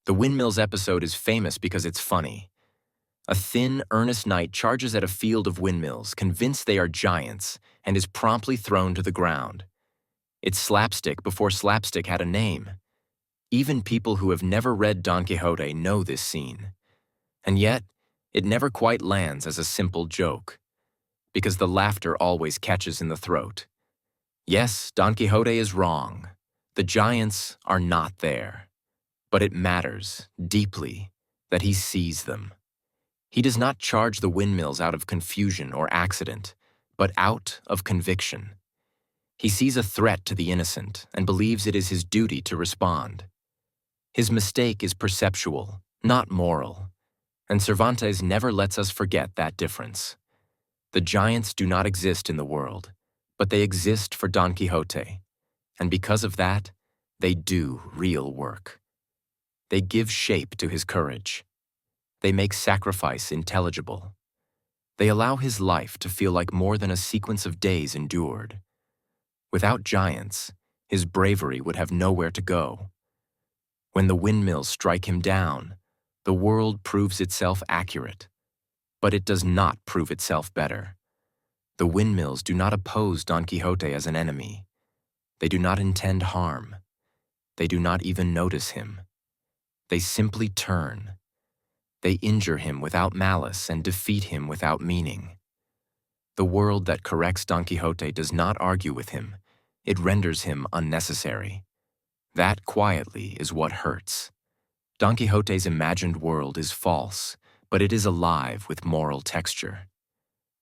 The windmills episode is famous because it's funny. A thin, earnest knight charges at a field of windmills, convinced they are giants, and is promptly thrown to the ground. It's slapstick before slapstick had a name. Even people who have never read Don Quixote know this scene. And yet, it never quite lands as a simple joke, because the laughter always catches in the throat. Yes, Don Quixote is wrong. The giants are not there. But it matters, deeply, that he sees them. He does not charge the windmills out of confusion or accident, but out of conviction. He sees a threat to the innocent and believes it is his duty to respond. His mistake is perceptual, not moral, and Cervantes never lets us forget that difference. The giants do not exist in the world, but they exist for Don Quixote, and because of that, they do real work. They give shape to his courage. They make sacrifice intelligible. They allow his life to feel like more than a sequence of days endured. Without giants, his bravery would have nowhere to go. When the windmills strike him down, the world proves itself accurate, but it does not prove itself better. The windmills do not oppose Don Quixote as an enemy. They do not intend harm. They do not even notice him. They simply turn. They injure him without malice and defeat him without meaning. The world that corrects Don Quixote does not argue with him. It renders him unnecessary. That quietly is what hurts. Don Quixote's imagined world is false, but it is alive with moral texture.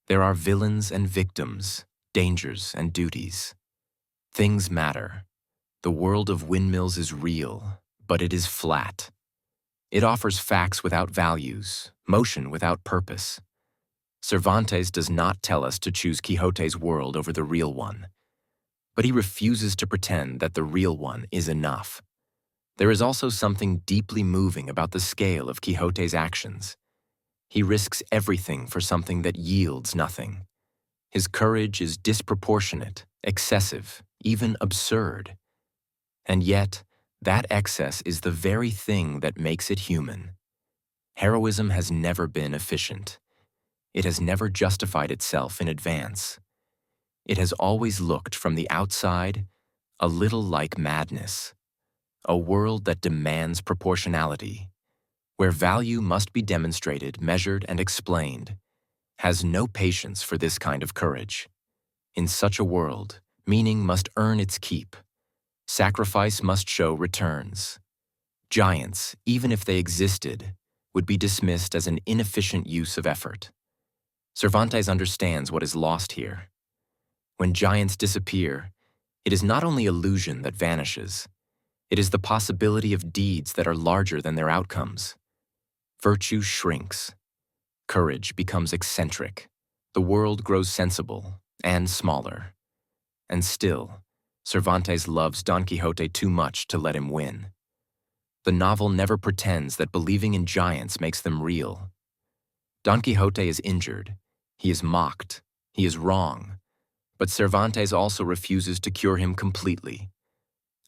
There are villains and victims, dangers and duties. Things matter. The world of windmills is real, but it is flat. It offers facts without values, motion without purpose. Cervantes does not tell us to choose Quixote's world over the real one, but he refuses to pretend that the real one is enough. There is also something deeply moving about the scale of Quixote's actions. He risks everything for something that yields nothing. His courage is disproportionate, excessive, even absurd. And yet, that excess is the very thing that makes it human. Heroism has never been efficient. It has never justified itself in advance. It has always looked from the outside a little like madness, a world that demands proportionality, where value must be demonstrated, measured, and explained, has no patience for this kind of courage. In such a world, meaning must earn its keep. Sacrifice must show returns. Giants, even if they existed, would be dismissed as an inefficient use of effort. Cervantes understands what is lost here. When giants disappear, it is not only illusion that vanishes, it is the possibility of deeds that are larger than their outcomes. Virtue shrinks. Courage becomes eccentric. The world grows sensible and smaller. And still, Cervantes loves Don Quixote too much to let him win. The novel never pretends that believing in giants makes them real. Don Quixote is injured, he is mocked, he is wrong, but Cervantes also refuses to cure him completely.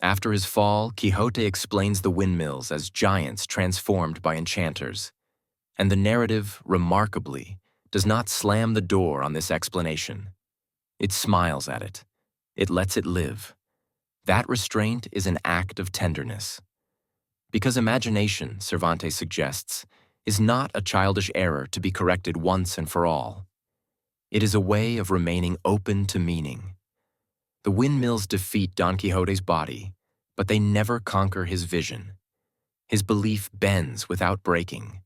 After his fall, Quixote explains the windmills as giants transformed by enchanters, and the narrative, remarkably, does not slam the door on this explanation. It smiles at it. It lets it live. That restraint is an act of tenderness. Because imagination, Cervantes suggests, is not a childish error to be corrected once and for all. It is a way of remaining open to meaning. The windmills defeat Don Quixote's body, but they never conquer his vision. His belief bends without breaking.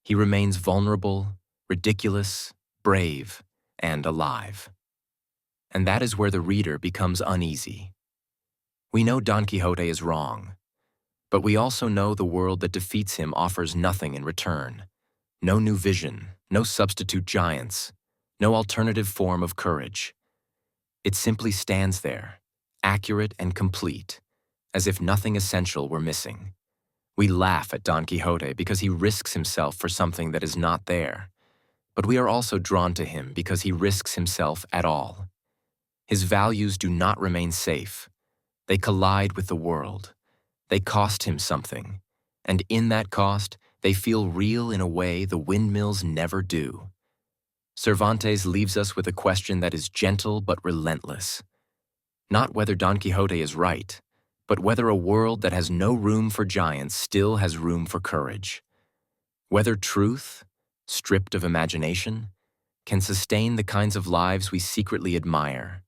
He remains vulnerable, ridiculous, brave, and alive. And that is where the reader becomes uneasy. We know Don Quixote is wrong, but we also know the world that defeats him offers nothing in return. No new vision, no substitute giants, no alternative form of courage. It simply stands there, accurate and complete, as if nothing essential were missing. We laugh at Don Quixote because he risks himself for something that is not there, but we are also drawn to him because he risks himself at all. His values do not remain safe. They collide with the world. They cost him something. And in that cost, they feel real in a way the windmills never do. Cervantes leaves us with a question that is gentle but relentless. Not whether Don Quixote is right, but whether a world that has no room for giants still has room for courage. Whether truth, stripped of imagination, can sustain the kinds of lives we secretly admire.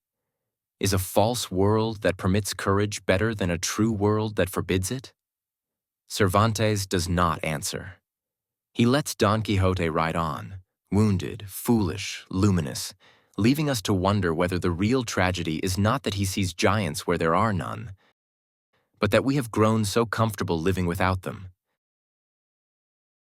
Is a false world that permits courage better than a true world that forbids it? Cervantes does not answer. He lets Don Quixote ride on, wounded, foolish, luminous, leaving us to wonder whether the real tragedy is not that he sees giants where there are none, but that we have grown so comfortable living without them,